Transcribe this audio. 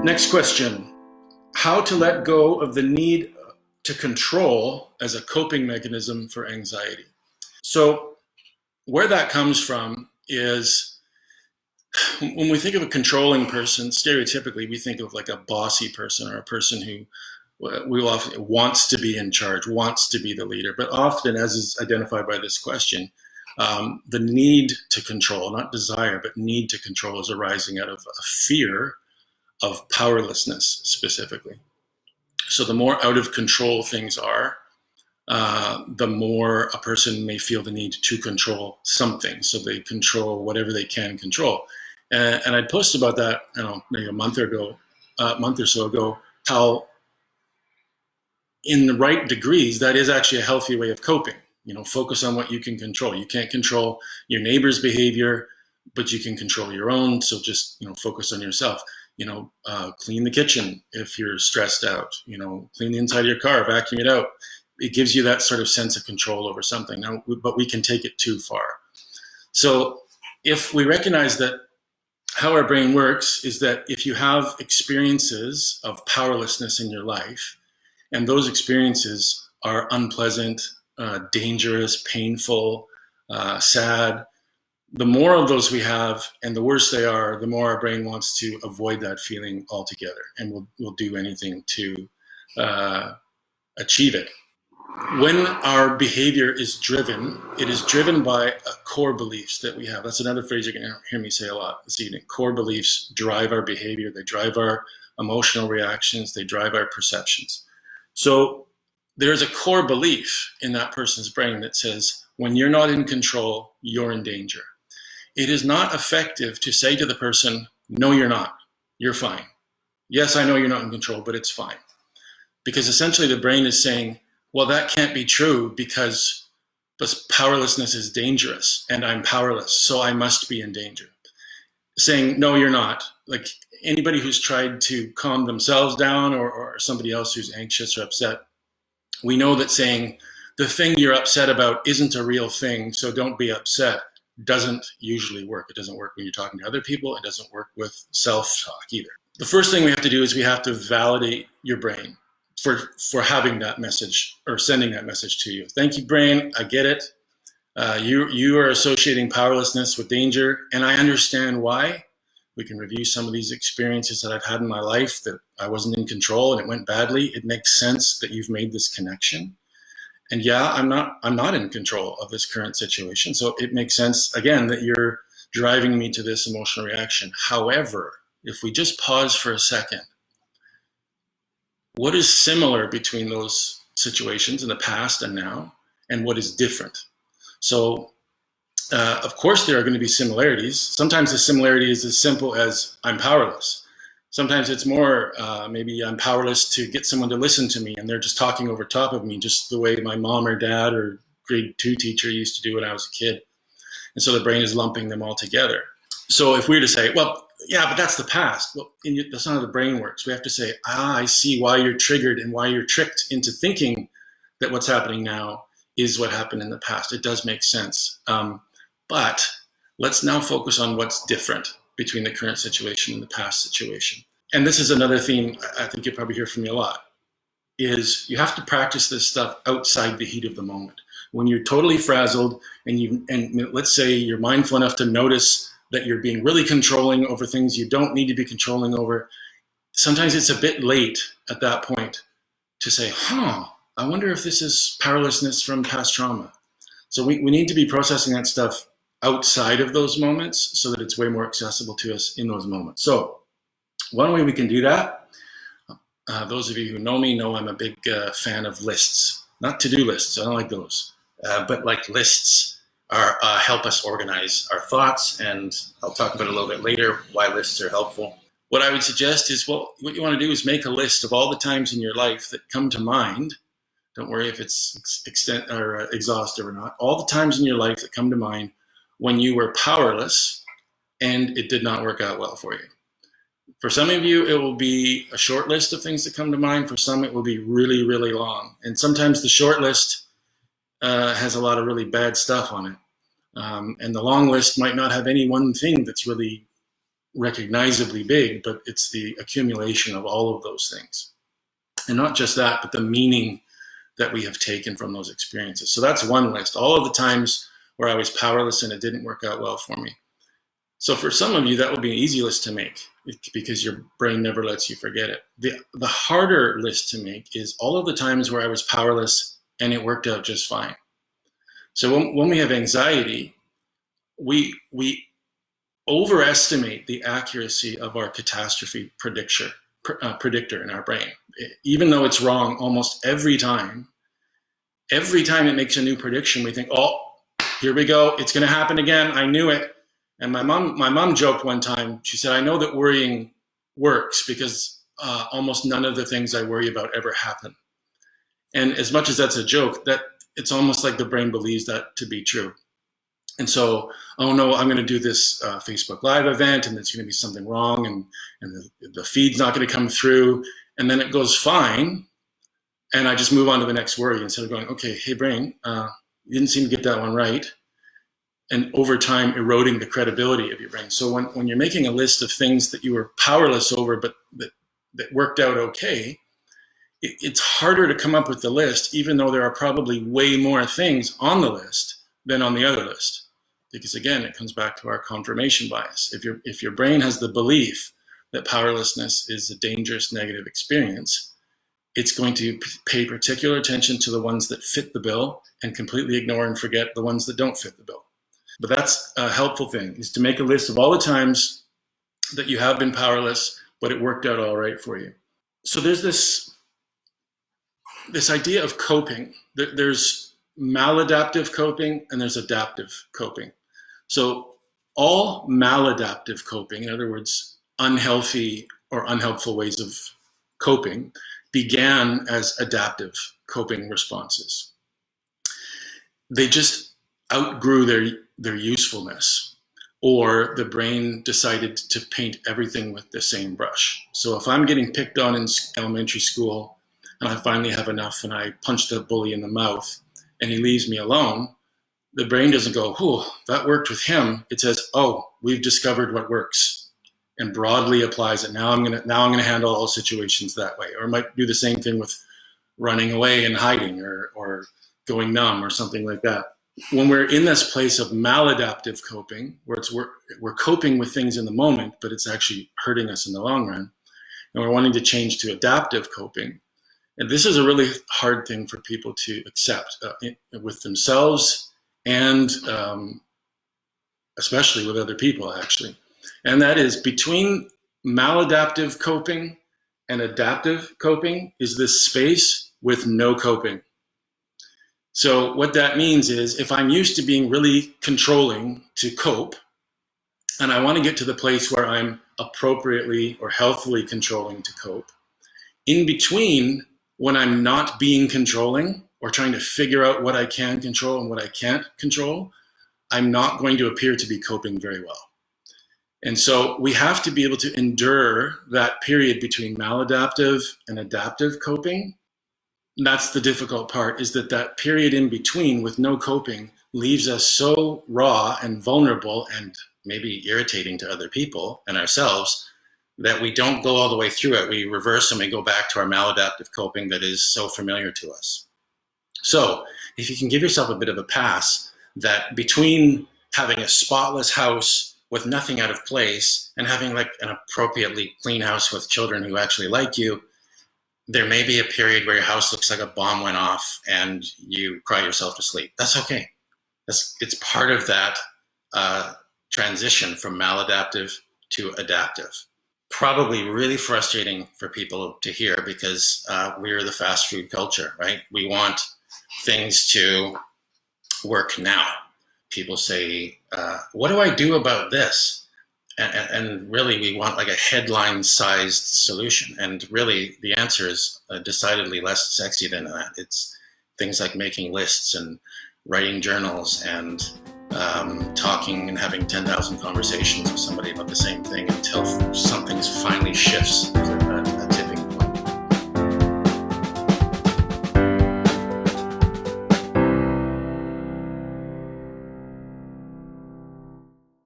Next question. How to let go of the need to control as a coping mechanism for anxiety. So where that comes from is when we think of a controlling person, stereotypically we think of like a bossy person or a person who we often wants to be in charge, wants to be the leader. But often, as is identified by this question, the need to control, not desire, but need to control is arising out of a fear of powerlessness specifically. So the more out of control things are, the more a person may feel the need to control something. So they control whatever they can control. And I posted about that, maybe a month or so ago, how in the right degrees, that is actually a healthy way of coping. Focus on what you can control. You can't control your neighbor's behavior, but you can control your own. So just, focus on yourself. Clean the kitchen if you're stressed out, clean the inside of your car, vacuum it out. It gives you that sort of sense of control over something. Now, but we can take it too far. So if we recognize that how our brain works is that if you have experiences of powerlessness in your life, and those experiences are unpleasant, dangerous, painful, sad, the more of those we have and the worse they are, the more our brain wants to avoid that feeling altogether, and we'll do anything to achieve it. When our behavior is driven, it is driven by core beliefs that we have. That's another phrase you're going to hear me say a lot this evening. Core beliefs drive our behavior. They drive our emotional reactions. They drive our perceptions. So there's a core belief in that person's brain that says, when you're not in control, you're in danger. It is not effective to say to the person, no, you're not. You're fine. Yes, I know you're not in control, but it's fine. Because essentially the brain is saying, well, that can't be true because powerlessness is dangerous and I'm powerless, so I must be in danger. Saying, no, you're not. Like anybody who's tried to calm themselves down or somebody else who's anxious or upset, we know that saying the thing you're upset about isn't a real thing, so don't be upset, doesn't usually work. It doesn't work when you're talking to other people. It doesn't work with self-talk either. The first thing we have to do is we have to validate your brain for having that message or sending that message to you. Thank you, brain. I get it. You are associating powerlessness with danger, and I understand why. We can review some of these experiences that I've had in my life that I wasn't in control and it went badly. It makes sense that you've made this connection. And yeah, I'm not in control of this current situation. So it makes sense, again, that you're driving me to this emotional reaction. However, if we just pause for a second, what is similar between those situations in the past and now, and what is different? So, of course, there are going to be similarities. Sometimes the similarity is as simple as I'm powerless. Sometimes it's more, maybe I'm powerless to get someone to listen to me and they're just talking over top of me, just the way my mom or dad or grade 2 teacher used to do when I was a kid. And so the brain is lumping them all together. So if we were to say, well, yeah, but that's the past. Well, that's not how the brain works. We have to say, I see why you're triggered and why you're tricked into thinking that what's happening now is what happened in the past. It does make sense. But let's now focus on what's different between the current situation and the past situation. And this is another theme I think you'll probably hear from me a lot, is you have to practice this stuff outside the heat of the moment. When you're totally frazzled and let's say you're mindful enough to notice that you're being really controlling over things you don't need to be controlling over, sometimes it's a bit late at that point to say, I wonder if this is powerlessness from past trauma. So we need to be processing that stuff outside of those moments so that it's way more accessible to us in those moments. So one way we can do that, those of you who know me know I'm a big fan of lists, not to-do lists. I don't like those, but like lists are help us organize our thoughts, and I'll talk about it a little bit later why lists are helpful. What I would suggest is, what you want to do is make a list of all the times in your life that come to mind. Don't worry if it's exhaustive or not. All the times in your life that come to mind when you were powerless and it did not work out well for you. For some of you, it will be a short list of things that come to mind. For some, it will be really, really long. And sometimes the short list has a lot of really bad stuff on it. And the long list might not have any one thing that's really recognizably big, but it's the accumulation of all of those things. And not just that, but the meaning that we have taken from those experiences. So that's one list. All of the times where I was powerless and it didn't work out well for me. So for some of you, that would be an easy list to make because your brain never lets you forget it. The harder list to make is all of the times where I was powerless and it worked out just fine. So when we have anxiety, we overestimate the accuracy of our catastrophe predictor in our brain. Even though it's wrong almost every time it makes a new prediction, we think, oh, here we go, it's going to happen again, I knew it. And my mom joked one time, she said, I know that worrying works because almost none of the things I worry about ever happen. And as much as that's a joke, that it's almost like the brain believes that to be true. And so, oh no, I'm going to do this Facebook Live event and there's going to be something wrong and the feed's not going to come through. And then it goes fine. And I just move on to the next worry instead of going, okay, hey brain, you didn't seem to get that one right. And over time, eroding the credibility of your brain. So when you're making a list of things that you were powerless over, but that worked out okay, it's harder to come up with the list, even though there are probably way more things on the list than on the other list. Because again, it comes back to our confirmation bias. If your brain has the belief that powerlessness is a dangerous negative experience, it's going to pay particular attention to the ones that fit the bill and completely ignore and forget the ones that don't fit the bill. But that's a helpful thing, is to make a list of all the times that you have been powerless, but it worked out all right for you. So there's this idea of coping. There's maladaptive coping and there's adaptive coping. So all maladaptive coping, in other words, unhealthy or unhelpful ways of coping, began as adaptive coping responses. They just outgrew their usefulness, or the brain decided to paint everything with the same brush. So if I'm getting picked on in elementary school and I finally have enough and I punch the bully in the mouth and he leaves me alone, the brain doesn't go, oh, that worked with him. It says, oh, we've discovered what works, and broadly applies it. Now I'm gonna handle all situations that way. Or it might do the same thing with running away and hiding or going numb or something like that. When we're in this place of maladaptive coping, where we're coping with things in the moment, but it's actually hurting us in the long run, and we're wanting to change to adaptive coping, and this is a really hard thing for people to accept with themselves and especially with other people, actually. And that is, between maladaptive coping and adaptive coping is this space with no coping. So what that means is, if I'm used to being really controlling to cope, and I want to get to the place where I'm appropriately or healthily controlling to cope, in between when I'm not being controlling or trying to figure out what I can control and what I can't control, I'm not going to appear to be coping very well. And so we have to be able to endure that period between maladaptive and adaptive coping. And that's the difficult part, is that period in between with no coping leaves us so raw and vulnerable and maybe irritating to other people and ourselves that we don't go all the way through it. We reverse and we go back to our maladaptive coping that is so familiar to us. So if you can give yourself a bit of a pass, that between having a spotless house with nothing out of place and having like an appropriately clean house with children who actually like you, there may be a period where your house looks like a bomb went off and you cry yourself to sleep. That's okay. It's part of that transition from maladaptive to adaptive. Probably really frustrating for people to hear, because we're the fast food culture, right? We want things to work now. People say, what do I do about this? And really, we want like a headline-sized solution. And really, the answer is decidedly less sexy than that. It's things like making lists and writing journals and talking and having 10,000 conversations with somebody about the same thing until something finally shifts.